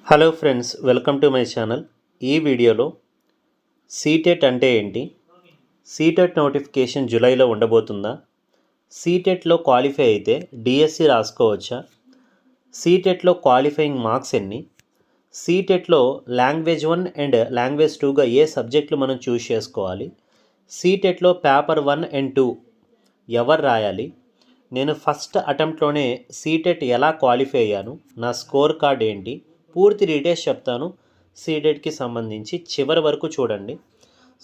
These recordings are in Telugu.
Hello friends, welcome to my channel. ఈ వీడియోలో సీటెట్ అంటే ఏంటి, సీటెట్ నోటిఫికేషన్ జూలైలో ఉండబోతుందా, సీటెట్లో క్వాలిఫై అయితే డిఎస్సి రాసుకోవచ్చా, సీటెట్లో క్వాలిఫైయింగ్ మార్క్స్ ఎన్ని, సీటెట్లో లాంగ్వేజ్ 1 అండ్ లాంగ్వేజ్ 2గా ఏ సబ్జెక్టులు మనం చూస్ చేసుకోవాలి, సీటెట్లో పేపర్ 1 అండ్ 2 ఎవరు రాయాలి, నేను ఫస్ట్ అటెంప్ట్లోనే సీటెట్ ఎలా క్వాలిఫై అయ్యాను, నా స్కోర్ కార్డ్ ఏంటి, పూర్తి డీటెయిల్స్ చెప్తాను. సీటెట్కి సంబంధించి చివరి వరకు చూడండి.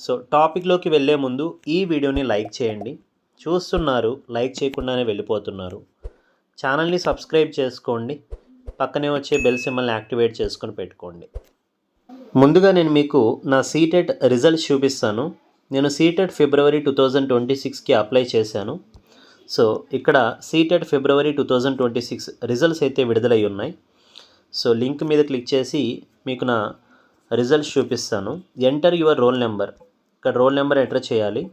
సో టాపిక్లోకి వెళ్ళే ముందు ఈ వీడియోని లైక్ చేయండి. చూస్తున్నారు, లైక్ చేయకుండానే వెళ్ళిపోతున్నారు. ఛానల్ని సబ్స్క్రైబ్ చేసుకోండి. పక్కనే వచ్చే బెల్ సింబల్ని యాక్టివేట్ చేసుకొని పెట్టుకోండి. ముందుగా నేను మీకు నా సీటెట్ రిజల్ట్స్ చూపిస్తాను. నేను సీటెట్ ఫిబ్రవరి 2026కి అప్లై చేశాను. సో ఇక్కడ సీటెట్ ఫిబ్రవరి 2026 రిజల్ట్స్ అయితే విడుదలై ఉన్నాయి. సో లింక్ మీద క్లిక్ చేసి మీకు నా రిజల్ట్స్ చూపిస్తాను. ఎంటర్ యువర్ రోల్ నెంబర్, ఇక్కడ రోల్ నెంబర్ ఎంటర్ చేయాలి.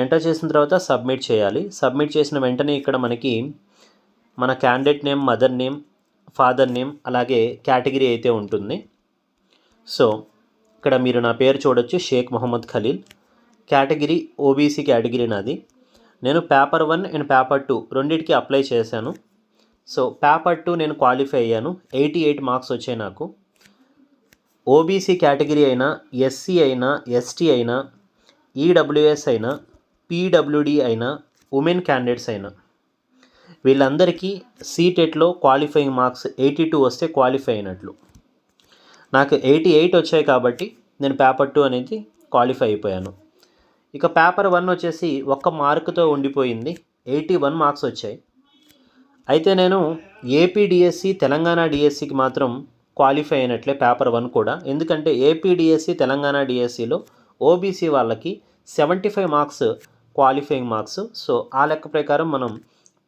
ఎంటర్ చేసిన తర్వాత సబ్మిట్ చేయాలి. సబ్మిట్ చేసిన వెంటనే ఇక్కడ మనకి మన candidate name, mother name, father name, అలాగే కేటగిరీ అయితే ఉంటుంది. సో ఇక్కడ మీరు నా పేరు చూడొచ్చు, Sheikh Mohammed Khaleel. Category OBC category నాది. నేను పేపర్ 1 అండ్ పేపర్ 2 రెండింటికి అప్లై చేశాను. సో పేపర్ 2 నేను క్వాలిఫై అయ్యాను. 88 మార్క్స్ వచ్చాయి నాకు. ఓబీసీ కేటగిరీ అయినా, ఎస్సీ అయినా, ఎస్టీ అయినా, ఈడబ్ల్యూఎస్ అయినా, పీడబ్ల్యూడి అయినా, ఉమెన్ క్యాండిడేట్స్ అయినా వీళ్ళందరికీ సీటెట్లో క్వాలిఫైయింగ్ మార్క్స్ 82 వస్తే క్వాలిఫై అయినట్లు. నాకు 88 వచ్చాయి కాబట్టి నేను పేపర్ 2 అనేది క్వాలిఫై అయిపోయాను. ఇక పేపర్ 1 వచ్చేసి ఒక్క మార్కుతో ఉండిపోయింది. 81 మార్క్స్ వచ్చాయి. అయితే నేను ఏపీ డిఎస్సి, తెలంగాణ డిఎస్సికి మాత్రం క్వాలిఫై అయినట్లే పేపర్ 1 కూడా. ఎందుకంటే ఏపీ డిఎస్సి, తెలంగాణ డిఎస్సిలో ఓబీసీ వాళ్ళకి 75 మార్క్స్ క్వాలిఫైయింగ్ మార్క్స్. సో ఆ లెక్క ప్రకారం మనం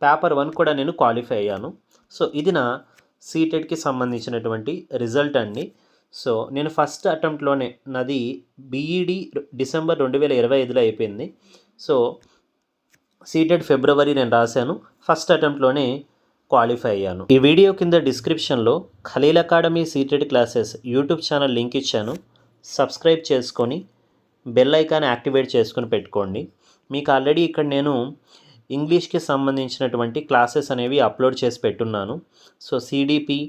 పేపర్ 1 కూడా నేను క్వాలిఫై అయ్యాను. సో ఇది నా సీటెట్కి సంబంధించినటువంటి రిజల్ట్ అండి. సో నేను ఫస్ట్ అటెంప్ట్లోనే నాది బీఈడి డిసెంబర్ 2025లో అయిపోయింది. సో సీటెట్ ఫిబ్రవరి నేను రాశాను. ఫస్ట్ అటెంప్ట్లోనే క్వాలిఫై అయ్యాను. ఈ వీడియో కింద డిస్క్రిప్షన్లో Khaleel academy CTET classes YouTube channel link ఇచ్చాను. సబ్స్క్రైబ్ చేసుకొని బెల్ ఐకాన్ యాక్టివేట్ చేసుకొని పెట్టుకోండి. మీకు ఆల్రెడీ ఇక్కడ నేను ఇంగ్లీష్కి సంబంధించినటువంటి క్లాసెస్ అనేవి అప్లోడ్ చేసి పెట్టున్నాను. సో సిడిపి,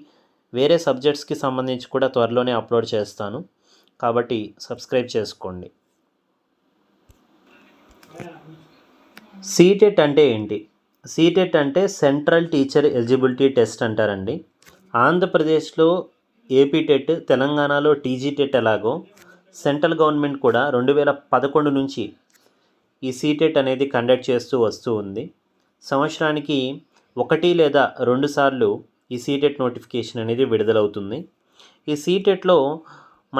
వేరే సబ్జెక్ట్స్కి సంబంధించి కూడా త్వరలోనే అప్లోడ్ చేస్తాను. కాబట్టి సబ్స్క్రైబ్ చేసుకోండి. సీటెట్ అంటే ఏంటి? సీటెట్ అంటే సెంట్రల్ టీచర్ ఎలిజిబిలిటీ టెస్ట్ అంటారండి. ఆంధ్రప్రదేశ్లో ఏపీ టెట్, తెలంగాణలో టీజీటెట్ ఎలాగో సెంట్రల్ గవర్నమెంట్ కూడా 2011 నుంచి ఈ సీటెట్ అనేది కండక్ట్ చేస్తూ వస్తూ ఉంది. సంవత్సరానికి 1 లేదా 2 సార్లు ఈ సీటెట్ నోటిఫికేషన్ అనేది విడుదలవుతుంది. ఈ సీటెట్లో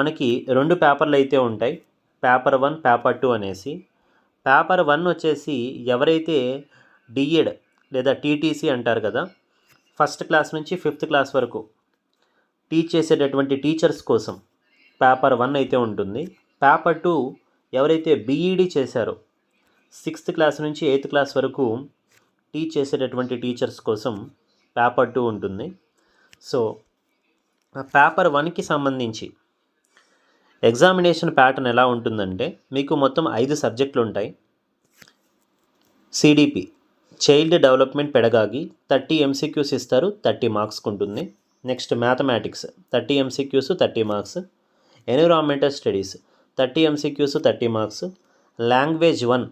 మనకి 2 పేపర్లు అయితే ఉంటాయి, పేపర్ 1, పేపర్ 2 అనేసి. పేపర్ 1 వచ్చేసి ఎవరైతే డిఎడ్ లేదా టీటీసీ అంటారు కదా, ఫస్ట్ క్లాస్ నుంచి 5th క్లాస్ వరకు టీచ్ చేసేటటువంటి టీచర్స్ కోసం పేపర్ 1 అయితే ఉంటుంది. పేపర్ 2 ఎవరైతే బీఈడి చేశారో 6th క్లాస్ నుంచి 8th క్లాస్ వరకు టీచ్ చేసేటటువంటి టీచర్స్ కోసం పేపర్ 2 ఉంటుంది. సో పేపర్ 1కి సంబంధించి ఎగ్జామినేషన్ ప్యాటర్న్ ఎలా ఉంటుందంటే, మీకు మొత్తం 5 సబ్జెక్టులు ఉంటాయి. CDP, child development pedagogy, 30 MCQs ఇస్తారు, 30 మార్క్స్కి ఉంటుంది. Next mathematics 30 MCQs, 30 marks. Environmental studies 30 MCQs, 30 marks. Language 1,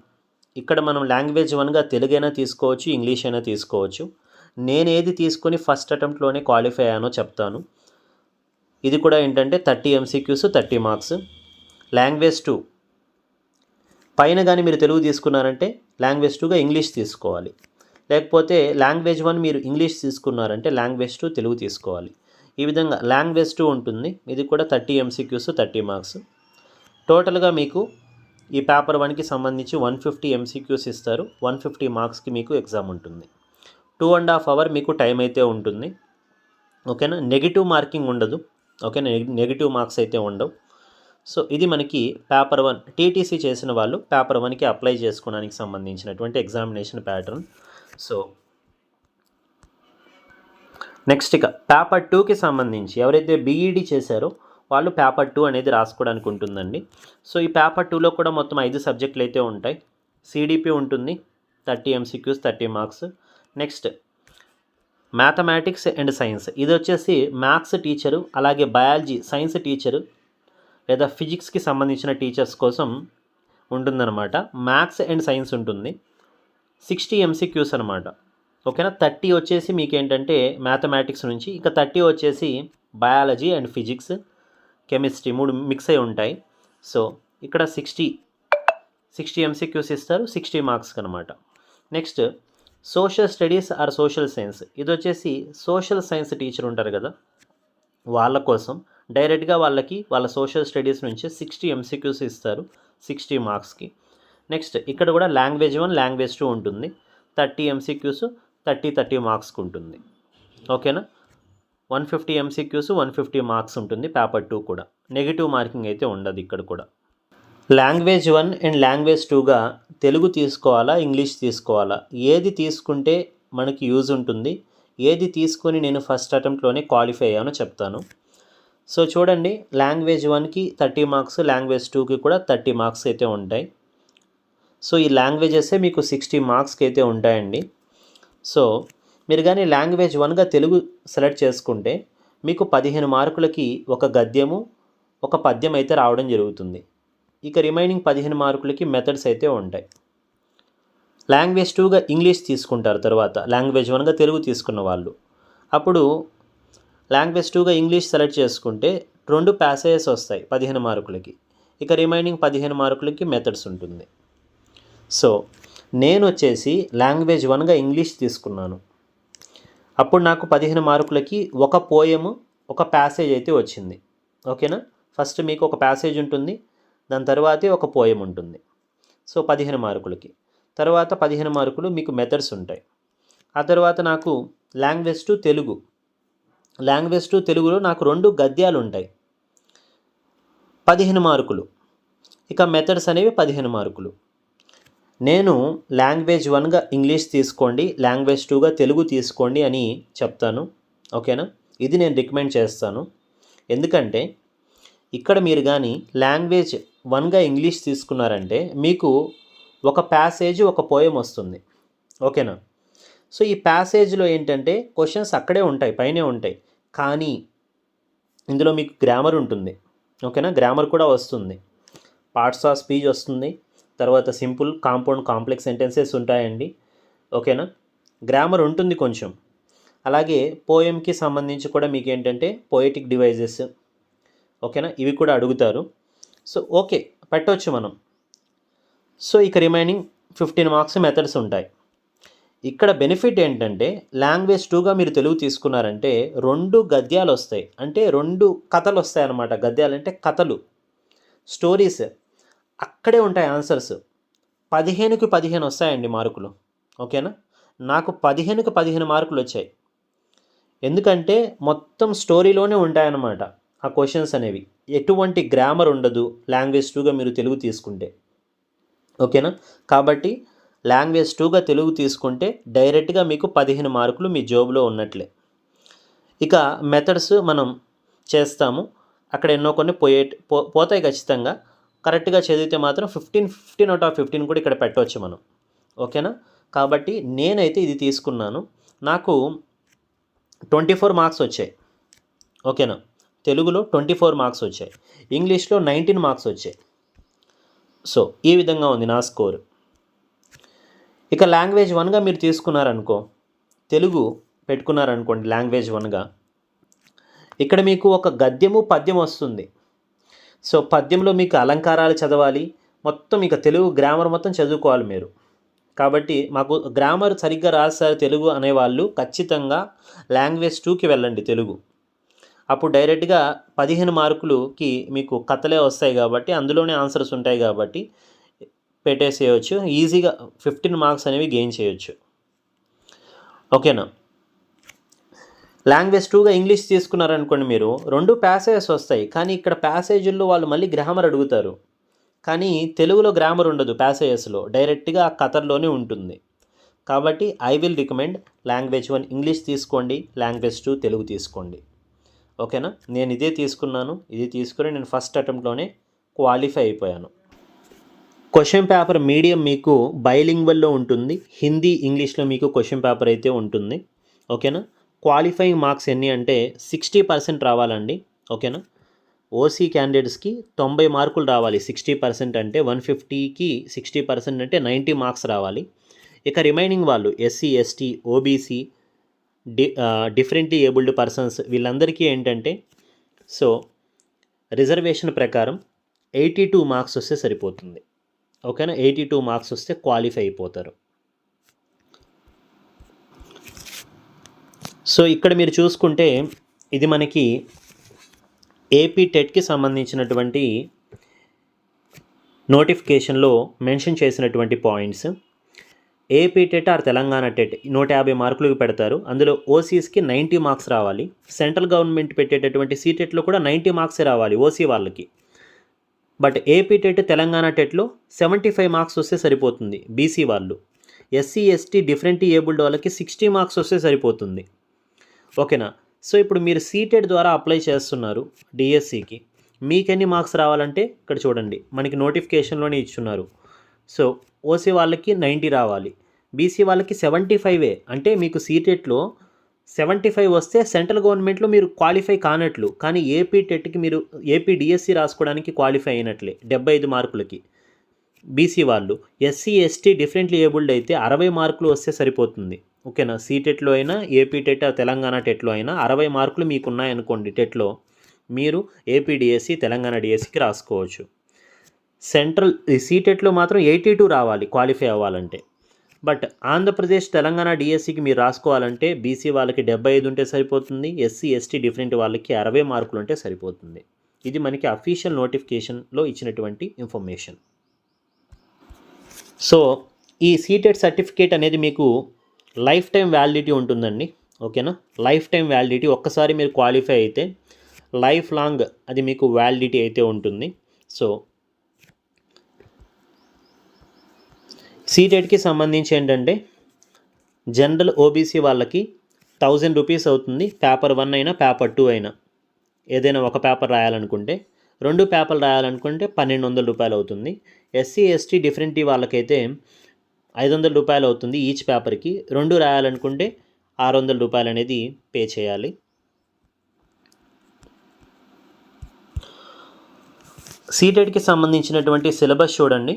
ఇక్కడ మనం లాంగ్వేజ్ 1గా తెలుగైనా తీసుకోవచ్చు, ఇంగ్లీష్ అయినా తీసుకోవచ్చు. నేను ఏది తీసుకొని ఫస్ట్ అటెంప్ట్లోనే క్వాలిఫై అయ్యానో చెప్తాను. ఇది కూడా ఏంటంటే 30 ఎంసీక్యూస్, 30 మార్క్స్. లాంగ్వేజ్ 2 పైన కానీ మీరు తెలుగు తీసుకున్నారంటే లాంగ్వేజ్ 2గా ఇంగ్లీష్ తీసుకోవాలి. లేకపోతే లాంగ్వేజ్ 1 మీరు ఇంగ్లీష్ తీసుకున్నారంటే లాంగ్వేజ్ 2 తెలుగు తీసుకోవాలి. ఈ విధంగా లాంగ్వేజ్ 2 ఉంటుంది. ఇది కూడా 30 ఎంసీక్యూస్, 30 మార్క్స్. టోటల్గా మీకు ఈ పేపర్ 1కి సంబంధించి 150 ఎంసీక్యూస్ ఇస్తారు, 150 మార్క్స్కి మీకు ఎగ్జామ్ ఉంటుంది. 2.5 hours మీకు టైం అయితే ఉంటుంది. ఓకేనా? నెగిటివ్ మార్కింగ్ ఉండదు. ఓకేనా? నెగిటివ్ మార్క్స్ అయితే ఉండవు. సో ఇది మనకి పేపర్ 1 టీటీసీ చేసిన వాళ్ళు పేపర్ 1కి అప్లై చేసుకోవడానికి సంబంధించినటువంటి ఎగ్జామినేషన్ ప్యాటర్న్. సో నెక్స్ట్ ఇక పేపర్ 2కి సంబంధించి ఎవరైతే బీఈడి చేశారో వాళ్ళు పేపర్ 2 అనేది రాసుకోవడానికి ఉంటుందండి. సో ఈ పేపర్ 2లో కూడా మొత్తం 5 సబ్జెక్టులు అయితే ఉంటాయి. సిడిపి ఉంటుంది, 30 MCQs, 30 marks. Next mathematics and science, ఇది వచ్చేసి మ్యాథ్స్ టీచరు, అలాగే బయాలజీ సైన్స్ టీచరు లేదా ఫిజిక్స్కి సంబంధించిన టీచర్స్ కోసం ఉంటుందన్నమాట. మ్యాథ్స్ అండ్ సైన్స్ ఉంటుంది, 60 ఎంసీక్యూస్ అనమాట. ఓకేనా. 30 వచ్చేసి మీకు ఏంటంటే మ్యాథమెటిక్స్ నుంచి, ఇక 30 వచ్చేసి biology and physics, chemistry 3 mix అయి ఉంటాయి. సో ఇక్కడ 60 ఎంసీక్యూస్ ఇస్తారు, 60 మార్క్స్కి అనమాట. Next social studies or social science, ఇది వచ్చేసి సోషల్ సైన్స్ టీచర్ ఉంటారు కదా వాళ్ళ కోసం డైరెక్ట్గా వాళ్ళ సోషల్ స్టడీస్ నుంచి 60 ఎంసీక్యూస్ ఇస్తారు, 60 మార్క్స్కి. నెక్స్ట్ ఇక్కడ కూడా లాంగ్వేజ్ 1, లాంగ్వేజ్ 2 ఉంటుంది, 30 ఎంసీక్యూస్, 30 మార్క్స్కి ఉంటుంది. ఓకేనా. 150 ఎంసీక్యూస్, 150 మార్క్స్ ఉంటుంది పేపర్ 2 కూడా. నెగిటివ్ మార్కింగ్ అయితే ఉండదు ఇక్కడ కూడా. లాంగ్వేజ్ 1 అండ్ లాంగ్వేజ్ 2గా తెలుగు తీసుకోవాలా, ఇంగ్లీష్ తీసుకోవాలా, ఏది తీసుకుంటే మనకి యూజ్ ఉంటుంది, ఏది తీసుకొని నేను ఫస్ట్ అటెంప్ట్లోనే క్వాలిఫై అయ్యానో చెప్తాను. సో చూడండి, లాంగ్వేజ్ 1కి 30 మార్క్స్, లాంగ్వేజ్ 2కి కూడా 30 మార్క్స్ అయితే ఉంటాయి. సో ఈ లాంగ్వేజెసే మీకు 60 మార్క్స్కి అయితే ఉంటాయండి. సో మీరు కానీ లాంగ్వేజ్ 1గా తెలుగు సెలెక్ట్ చేసుకుంటే మీకు 15 మార్కులకి ఒక గద్యము, ఒక పద్యం అయితే రావడం జరుగుతుంది. ఇక రిమైనింగ్ 15 మార్కులకి మెథడ్స్ అయితే ఉంటాయి. లాంగ్వేజ్ 2గా ఇంగ్లీష్ తీసుకుంటారు తర్వాత, లాంగ్వేజ్ 1గా తెలుగు తీసుకున్న వాళ్ళు. అప్పుడు లాంగ్వేజ్ 2గా ఇంగ్లీష్ సెలెక్ట్ చేసుకుంటే 2 ప్యాసేజెస్ వస్తాయి 15 మార్కులకి. ఇక రిమైనింగ్ 15 మార్కులకి మెథడ్స్ ఉంటుంది. సో నేను వచ్చేసి లాంగ్వేజ్ 1గా ఇంగ్లీష్ తీసుకున్నాను. అప్పుడు నాకు 15 మార్కులకి ఒక పోయము, ఒక ప్యాసేజ్ అయితే వచ్చింది. ఓకేనా. ఫస్ట్ మీకు ఒక ప్యాసేజ్ ఉంటుంది, దాని తర్వాతే ఒక పోయం ఉంటుంది. సో 15 మార్కులకి. తర్వాత 15 మార్కులు మీకు మెథడ్స్ ఉంటాయి. ఆ తర్వాత నాకు లాంగ్వేజ్ 2 తెలుగు, లాంగ్వేజ్ 2 తెలుగులో నాకు 2 గద్యాలు ఉంటాయి, 15 మార్కులు. ఇక మెథడ్స్ అనేవి 15 మార్కులు. నేను లాంగ్వేజ్ 1గా ఇంగ్లీష్ తీసుకోండి, లాంగ్వేజ్ 2గా తెలుగు తీసుకోండి అని చెప్తాను. ఓకేనా. ఇది నేను రికమెండ్ చేస్తాను. ఎందుకంటే ఇక్కడ మీరు కానీ లాంగ్వేజ్ 1గా ఇంగ్లీష్ తీసుకున్నారంటే మీకు ఒక ప్యాసేజ్, ఒక పోయం వస్తుంది. ఓకేనా. సో ఈ ప్యాసేజ్లో ఏంటంటే క్వశ్చన్స్ అక్కడే ఉంటాయి, పైనే ఉంటాయి, కానీ ఇందులో మీకు గ్రామర్ ఉంటుంది. ఓకేనా. గ్రామర్ కూడా వస్తుంది, పార్ట్స్ ఆఫ్ స్పీచ్ వస్తుంది, తర్వాత సింపుల్, కాంపౌండ్, కాంప్లెక్స్ సెంటెన్సెస్ ఉంటాయండి. ఓకేనా. గ్రామర్ ఉంటుంది కొంచెం. అలాగే పోయంకి సంబంధించి కూడా మీకు ఏంటంటే పోయటిక్ డివైజెస్, ఓకేనా, ఇవి కూడా అడుగుతారు. సో ఓకే, పెట్టవచ్చు మనం. సో ఇక రిమైనింగ్ 15 మార్క్స్ మెథడ్స్ ఉంటాయి. ఇక్కడ బెనిఫిట్ ఏంటంటే లాంగ్వేజ్ 2గా మీరు తెలుగు తీసుకున్నారంటే 2 గద్యాలు వస్తాయి, అంటే 2 కథలు వస్తాయి అన్నమాట. గద్యాలు అంటే కథలు, స్టోరీస్. అక్కడే ఉంటాయి ఆన్సర్స్. 15కి 15 వస్తాయండి మార్కులు. ఓకేనా. నాకు 15కి 15 మార్కులు వచ్చాయి. ఎందుకంటే మొత్తం స్టోరీలోనే ఉంటాయన్నమాట ఆ క్వశ్చన్స్ అనేవి. ఎటువంటి గ్రామర్ ఉండదు లాంగ్వేజ్ 2గా మీరు తెలుగు తీసుకుంటే. ఓకేనా. కాబట్టి లాంగ్వేజ్ 2గా తెలుగు తీసుకుంటే డైరెక్ట్గా మీకు 15 మార్కులు మీ జాబ్లో ఉన్నట్లే. ఇక మెథడ్స్ మనం చేస్తాము, అక్కడ ఎన్నో కొన్ని పోతాయి ఖచ్చితంగా. కరెక్ట్గా చదివితే మాత్రం 15 అవుట్ ఆఫ్ 15 కూడా ఇక్కడ పెట్టవచ్చు మనం. ఓకేనా. కాబట్టి నేనైతే ఇది తీసుకున్నాను, నాకు 24 మార్క్స్ వచ్చాయి. ఓకేనా. తెలుగులో 24 మార్క్స్ వచ్చాయి, ఇంగ్లీష్లో 19 మార్క్స్ వచ్చాయి. సో ఈ విధంగా ఉంది నా స్కోర్. ఇక లాంగ్వేజ్ 1గా మీరు తీసుకున్నారనుకో, తెలుగు పెట్టుకున్నారనుకోండి లాంగ్వేజ్ 1గా, ఇక్కడ మీకు ఒక గద్యము, పద్యం వస్తుంది. సో పద్యంలో మీకు అలంకారాలు చదవాలి, మొత్తం ఇక తెలుగు గ్రామర్ మొత్తం చదువుకోవాలి మీరు. కాబట్టి మాకు గ్రామర్ సరిగ్గా రాస్తారు తెలుగు అనేవాళ్ళు ఖచ్చితంగా లాంగ్వేజ్ 2కి వెళ్ళండి తెలుగు. అప్పుడు డైరెక్ట్గా 15 మార్కులకి మీకు కథలే వస్తాయి కాబట్టి అందులోనే ఆన్సర్స్ ఉంటాయి కాబట్టి పెట్టేసేయచ్చు, ఈజీగా 15 మార్క్స్ అనేవి గెయిన్ చేయొచ్చు. ఓకేనా. లాంగ్వేజ్ 2గా ఇంగ్లీష్ తీసుకున్నారనుకోండి, మీరు 2 ప్యాసేజెస్ వస్తాయి, కానీ ఇక్కడ ప్యాసేజీల్లో వాళ్ళు మళ్ళీ గ్రామర్ అడుగుతారు. కానీ తెలుగులో గ్రామర్ ఉండదు ప్యాసేజెస్లో, డైరెక్ట్గా ఆ కథల్లోనే ఉంటుంది. కాబట్టి I will recommend language 1 English తీసుకోండి, లాంగ్వేజ్ 2 తెలుగు తీసుకోండి. ఓకేనా? నేను ఇదే తీసుకున్నాను. ఇది తీసుకుని నేను ఫస్ట్ అటెంప్ట్లోనే క్వాలిఫై అయిపోయాను. క్వశ్చన్ పేపర్ మీడియం మీకు బైలింగ్వల్లో ఉంటుంది. హిందీ ఇంగ్లీష్లో మీకు క్వశ్చన్ పేపర్ అయితే ఉంటుంది. ఓకేనా? క్వాలిఫైయింగ్ మార్క్స్ ఎన్ని అంటే 60% రావాలండి. ఓకేనా? ఓసీ క్యాండిడేట్స్కి 90 మార్కులు రావాలి. 60% అంటే 150కి 60% అంటే 90 మార్క్స్ రావాలి. ఇక రిమైనింగ్ వాళ్ళు SC, ST, OBC, differently abled persons వీళ్ళందరికీ ఏంటంటే సో రిజర్వేషన్ ప్రకారం 82 మార్క్స్ వస్తే సరిపోతుంది. ఓకేనా? 82 మార్క్స్ వస్తే క్వాలిఫై అయిపోతారు. సో ఇక్కడ మీరు చూసుకుంటే ఇది మనకి ఏపీ టెట్కి సంబంధించినటువంటి నోటిఫికేషన్లో మెన్షన్ చేసినటువంటి points. AP TET are Telangana TET 150 మార్కులకు పెడతారు. అందులో ఓసీస్కి 90 మార్క్స్ రావాలి. సెంట్రల్ గవర్నమెంట్ పెట్టేటటువంటి సీటెట్లో కూడా 90 మార్క్సే రావాలి ఓసీ వాళ్ళకి. బట్ ఏపీ టెట్ తెలంగాణ టెట్లో 75 మార్క్స్ వస్తే సరిపోతుంది బీసీ వాళ్ళు. ఎస్సీ, ఎస్టీ, డిఫరెంట్లీ ఏబుల్డ్ వాళ్ళకి 60 మార్క్స్ వస్తే సరిపోతుంది. ఓకేనా? సో ఇప్పుడు మీరు సీటెట్ ద్వారా అప్లై చేస్తున్నారు డిఎస్సికి. మీకు ఎన్ని మార్క్స్ రావాలంటే ఇక్కడ చూడండి, మనకి నోటిఫికేషన్లోనే ఇచ్చున్నారు. సో ఓసీ వాళ్ళకి 90 రావాలి, బీసీ వాళ్ళకి 75. అంటే మీకు సీటెట్లో 75 వస్తే సెంట్రల్ గవర్నమెంట్లో మీరు క్వాలిఫై కానట్లు. కానీ ఏపీ టెట్కి మీరు ఏపీ డిఎస్సి రాసుకోవడానికి క్వాలిఫై అయినట్లే 75 మార్కులకి. బీసీ వాళ్ళు, ఎస్సీ, ఎస్టీ, డిఫరెంట్లీ ఏబుల్డ్ అయితే 60 మార్కులు వస్తే సరిపోతుంది. ఓకేనా? సీటెట్లో అయినా ఏపీ టెట్ తెలంగాణ టెట్లో అయినా 60 మార్కులు మీకు ఉన్నాయనుకోండి టెట్లో, మీరు ఏపీ డిఎస్సి తెలంగాణ డిఎస్సికి రాసుకోవచ్చు. సెంట్రల్ సీటెట్లో మాత్రం 82 రావాలి క్వాలిఫై అవ్వాలంటే. బట్ ఆంధ్రప్రదేశ్ తెలంగాణ డిఎస్సికి మీరు రాసుకోవాలంటే బీసీ వాళ్ళకి 75 ఉంటే సరిపోతుంది, ఎస్సీ, ఎస్టీ, డిఫరెంట్ వాళ్ళకి 60 మార్కులు ఉంటే సరిపోతుంది. ఇది మనకి అఫీషియల్ నోటిఫికేషన్లో ఇచ్చినటువంటి ఇన్ఫర్మేషన్. సో ఈ సీటెట్ సర్టిఫికేట్ అనేది మీకు లైఫ్ టైం వ్యాలిడిటీ ఉంటుందండి. ఓకేనా? లైఫ్ టైం వ్యాలిడిటీ, ఒక్కసారి మీరు క్వాలిఫై అయితే లైఫ్ లాంగ్ అది మీకు వ్యాలిడిటీ అయితే ఉంటుంది. సో సీటెట్కి సంబంధించి ఏంటంటే జనరల్ ఓబీసీ వాళ్ళకి 1000 రూపీస్ అవుతుంది. పేపర్ 1 అయినా పేపర్ 2 అయినా, ఏదైనా ఒక పేపర్ రాయాలనుకుంటే. 2 పేపర్లు రాయాలనుకుంటే 1200 రూపాయలు అవుతుంది. ఎస్సీ, ఎస్టీ, డిఫరెంట్ వాళ్ళకైతే 500 రూపాయలు అవుతుంది ఈచ్ పేపర్కి. 2 రాయాలనుకుంటే 600 రూపాయలు అనేది పే చేయాలి. సీటెట్కి సంబంధించినటువంటి సిలబస్ చూడండి.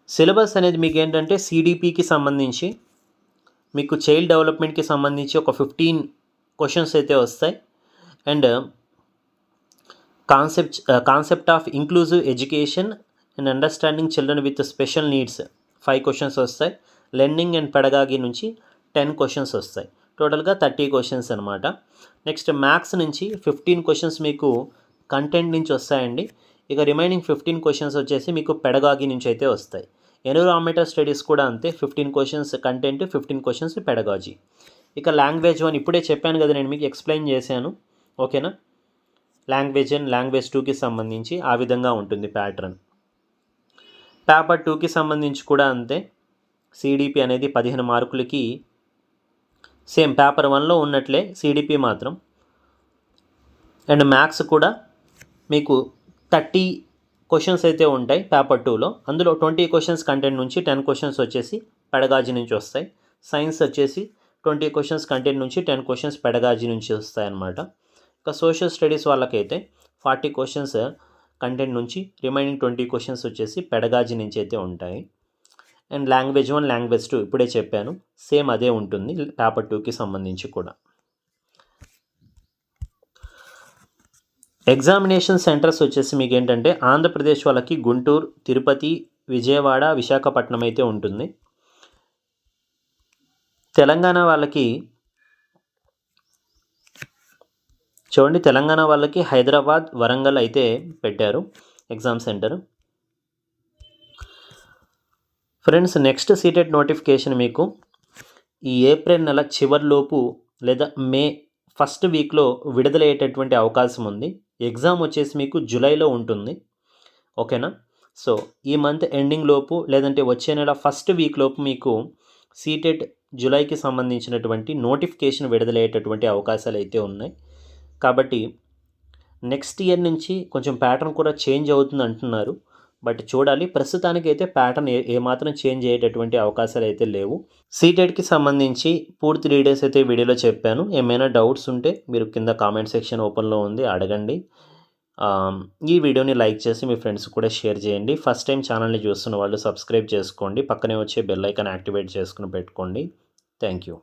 సిలబస్ అనేది మీకు ఏంటంటే సిడిపికి సంబంధించి మీకు చైల్డ్ డెవలప్మెంట్కి సంబంధించి ఒక 15 క్వశ్చన్స్ అయితే వస్తాయి. And concept of inclusive education and understanding children with special needs 5 questions వస్తాయి. లెర్నింగ్ అండ్ పెడగాగి నుంచి 10 క్వశ్చన్స్ వస్తాయి. టోటల్గా 30 క్వశ్చన్స్ అనమాట. నెక్స్ట్ మ్యాథ్స్ నుంచి 15 క్వశ్చన్స్ మీకు కంటెంట్ నుంచి వస్తాయండి. ఇక రిమైనింగ్ 15 క్వశ్చన్స్ వచ్చేసి మీకు పెడగాగి నుంచి అయితే వస్తాయి. ఎన్విరాన్మెంటల్ స్టడీస్ కూడా అంతే, 15 క్వశ్చన్స్ కంటెంట్, 15 క్వశ్చన్స్ పెడగాజీ. ఇక లాంగ్వేజ్ 1 ఇప్పుడే చెప్పాను కదా, నేను మీకు ఎక్స్ప్లెయిన్ చేశాను. ఓకేనా? లాంగ్వేజ్ 1, లాంగ్వేజ్ 2కి సంబంధించి ఆ విధంగా ఉంటుంది ప్యాటర్న్. పేపర్ 2కి సంబంధించి కూడా అంతే. సిడిపి అనేది 15 మార్కులకి సేమ్ పేపర్ 1లో ఉన్నట్లే సిడిపి మాత్రం. అండ్ మ్యాథ్స్ కూడా మీకు 30 క్వశ్చన్స్ అయితే ఉంటాయి పేపర్ 2లో. అందులో 20 క్వశ్చన్స్ కంటెంట్ నుంచి, 10 క్వశ్చన్స్ వచ్చేసి పెడగాజీ నుంచి వస్తాయి. సైన్స్ వచ్చేసి 20 క్వశ్చన్స్ కంటెంట్ నుంచి, 10 క్వశ్చన్స్ పెడగాజీ నుంచి వస్తాయి అన్నమాట. ఇక సోషల్ స్టడీస్ వాళ్ళకైతే 40 క్వశ్చన్స్ కంటెంట్ నుంచి, రిమైనింగ్ 20 క్వశ్చన్స్ వచ్చేసి పెడగాజీ నుంచి అయితే ఉంటాయి. అండ్ లాంగ్వేజ్ 1, లాంగ్వేజ్ 2 ఇప్పుడే చెప్పాను, సేమ్ అదే ఉంటుంది పేపర్ 2కి సంబంధించి కూడా. ఎగ్జామినేషన్ సెంటర్స్ వచ్చేసి మీకు ఏంటంటే ఆంధ్రప్రదేశ్ వాళ్ళకి గుంటూరు, తిరుపతి, విజయవాడ, విశాఖపట్నం అయితే ఉంటుంది. తెలంగాణ వాళ్ళకి చూడండి, తెలంగాణ వాళ్ళకి హైదరాబాద్, వరంగల్ అయితే పెట్టారు exam centre. Friends, next CTET notification మీకు ఈ ఏప్రిల్ నెల చివరిలోపు లేదా మే ఫస్ట్ వీక్లో విడుదలయ్యేటటువంటి అవకాశం ఉంది. ఎగ్జామ్ వచ్చేసి మీకు జూలైలో ఉంటుంది. ఓకేనా? సో ఈ మంత్ ఎండింగ్ లోపు లేదంటే వచ్చే నెల ఫస్ట్ వీక్ లోపు మీకు సీటెట్ జూలైకి సంబంధించినటువంటి నోటిఫికేషన్ విడుదలయ్యేటటువంటి అవకాశాలు అయితే ఉన్నాయి. కాబట్టి నెక్స్ట్ ఇయర్ నుంచి కొంచెం ప్యాటర్న్ కూడా చేంజ్ అవుతుంది అంటున్నారు. బట్ చూడాలి. ప్రస్తుతానికైతే ప్యాటర్న్ ఏమాత్రం చేంజ్ అయ్యేటటువంటి అవకాశాలు అయితే లేవు. సీటెట్కి సంబంధించి పూర్తి డీటెయిల్స్ అయితే వీడియోలో చెప్పాను. ఏమైనా డౌట్స్ ఉంటే మీరు కింద కామెంట్ సెక్షన్ ఓపెన్లో ఉంది, అడగండి. ఈ వీడియోని లైక్ చేసి మీ ఫ్రెండ్స్ కూడా షేర్ చేయండి. ఫస్ట్ టైం ఛానల్ని చూస్తున్న వాళ్ళు సబ్స్క్రైబ్ చేసుకోండి. పక్కనే వచ్చే బెల్ ఐకాన్ యాక్టివేట్ చేసుకుని పెట్టుకోండి. Thank you.